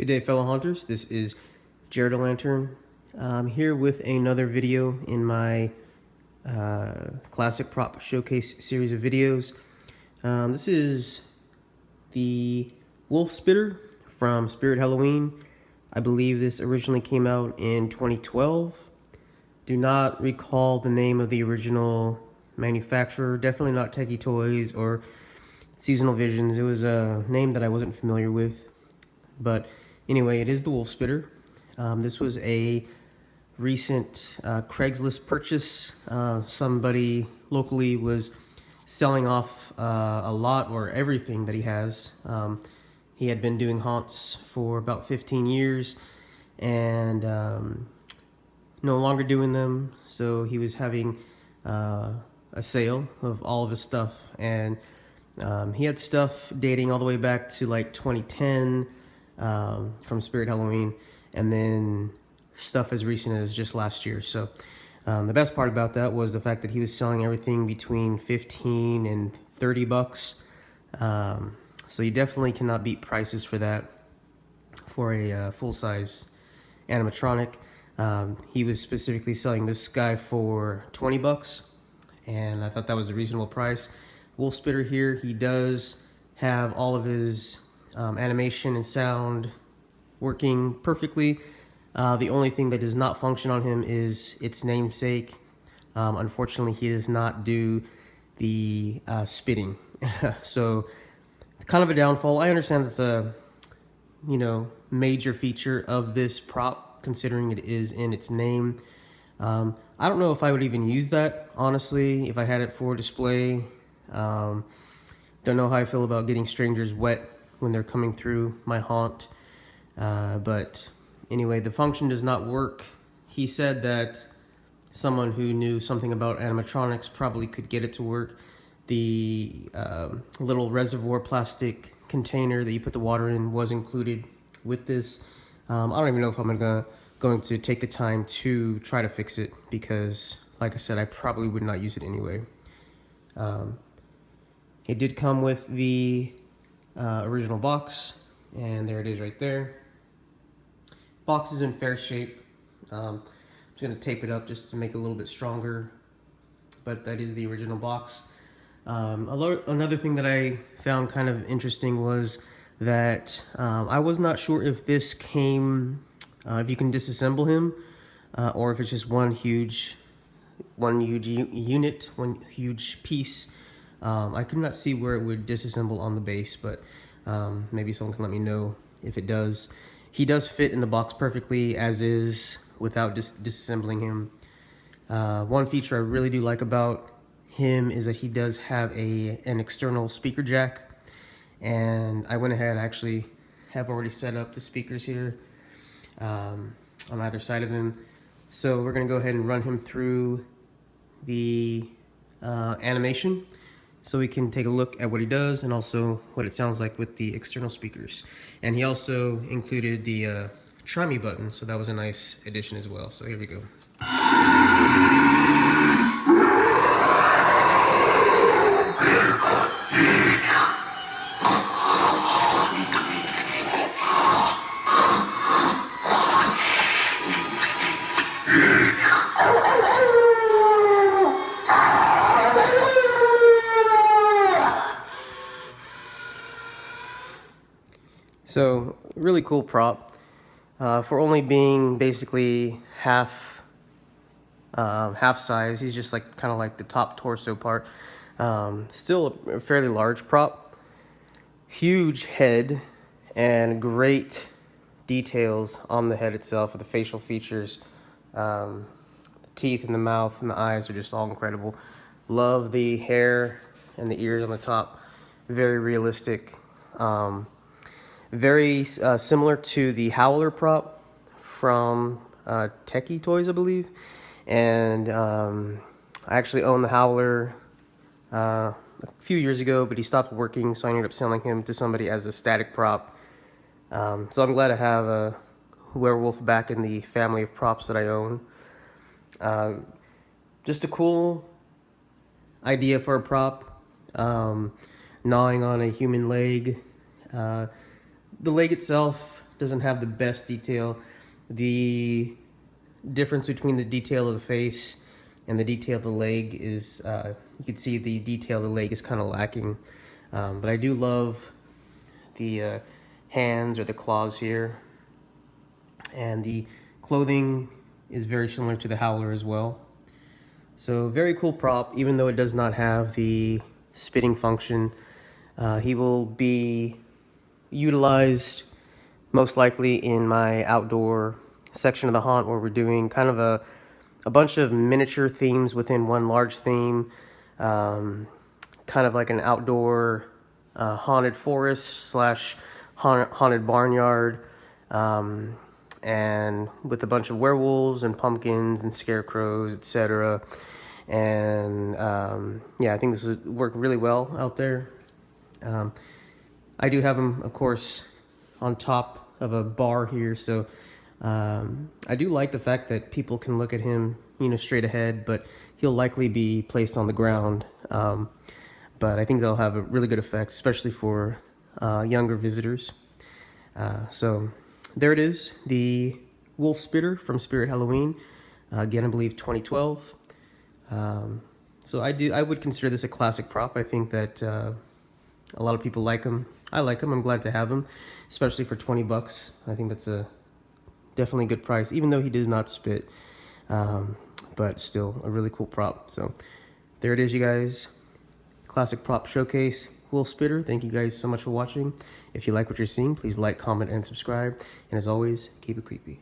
Good day, fellow hunters. This is Jared Lantern. I'm here with another video in my classic prop showcase series of videos. This is the Wolf Spitter from Spirit Halloween. I believe this originally came out in 2012. Do not recall the name of the original manufacturer. Definitely not Techie Toys or Seasonal Visions. It was a name that I wasn't familiar with. But anyway, it is the Wolf Spitter. This was a recent Craigslist purchase. Somebody locally was selling off a lot or everything that he has. He had been doing haunts for about 15 years and no longer doing them. So he was having a sale of all of his stuff. And he had stuff dating all the way back to like 2010. From Spirit Halloween, and then stuff as recent as just last year. So the best part about that was the fact that he was selling everything between 15 and 30 bucks. So you definitely cannot beat prices for that for a full-size animatronic. He was specifically selling this guy for 20 bucks, and I thought that was a reasonable price. Wolf Spitter here, he does have all of his animation and sound working perfectly. The only thing that does not function on him is its namesake. Unfortunately, he does not do the spitting. So kind of a downfall. I understand it's a major feature of this prop, considering it is in its name. I don't know if I would even use that, honestly, if I had it for display. Don't know how I feel about getting strangers wet when they're coming through my haunt. But anyway, the function does not work. He said that someone who knew something about animatronics probably could get it to work. The little reservoir plastic container that you put the water in was included with this. I don't even know if I'm going to take the time to try to fix it, because like I said, I probably would not use it anyway. It did come with the original box, and there it is right there. Box is in fair shape. I'm just going to tape it up just to make it a little bit stronger, but that is the original box. Another thing that I found kind of interesting was that I was not sure if this came, if you can disassemble him, or if it's just one huge unit, one huge piece. I could not see where it would disassemble on the base, but maybe someone can let me know if it does. He does fit in the box perfectly as is without disassembling him. One feature I really do like about him is that he does have an external speaker jack, and I went ahead, actually have already set up the speakers here on either side of him. So we're gonna go ahead and run him through the animation, so we can take a look at what he does and also what it sounds like with the external speakers. And he also included the Try Me button, so that was a nice addition as well. So here we go. So really cool prop for only being basically half size. He's just like kind of like the top torso part. Still a fairly large prop. Huge head and great details on the head itself with the facial features. The teeth and the mouth and the eyes are just all incredible. Love the hair and the ears on the top. Very realistic. Very similar to the Howler prop from Techie Toys, I believe. And I actually owned the Howler a few years ago, but he stopped working, so I ended up selling him to somebody as a static prop. So I'm glad to have a werewolf back in the family of props that I own. Just a cool idea for a prop. Gnawing on a human leg. The leg itself doesn't have the best detail. The difference between the detail of the face and the detail of the leg is, you can see the detail of the leg is kind of lacking. But I do love the hands or the claws here. And the clothing is very similar to the Howler as well. So very cool prop, even though it does not have the spitting function. He will be utilized most likely in my outdoor section of the haunt, where we're doing kind of a bunch of miniature themes within one large theme, kind of like an outdoor haunted forest slash haunted barnyard, and with a bunch of werewolves and pumpkins and scarecrows, etc. And yeah, I think this would work really well out there. I do have him, of course, on top of a bar here, so I do like the fact that people can look at him, you know, straight ahead, but he'll likely be placed on the ground. But I think they'll have a really good effect, especially for younger visitors. So there it is, the Wolf Spitter from Spirit Halloween. Again, I believe 2012. So I would consider this a classic prop. I think that a lot of people like him. I like him. I'm glad to have him, especially for 20 bucks. I think that's a definitely good price, even though he does not spit. But still a really cool prop. So there it is, you guys. Classic prop showcase, Wolf Spitter. Thank you guys so much for watching. If you like what you're seeing, please like, comment, and subscribe. And as always, keep it creepy.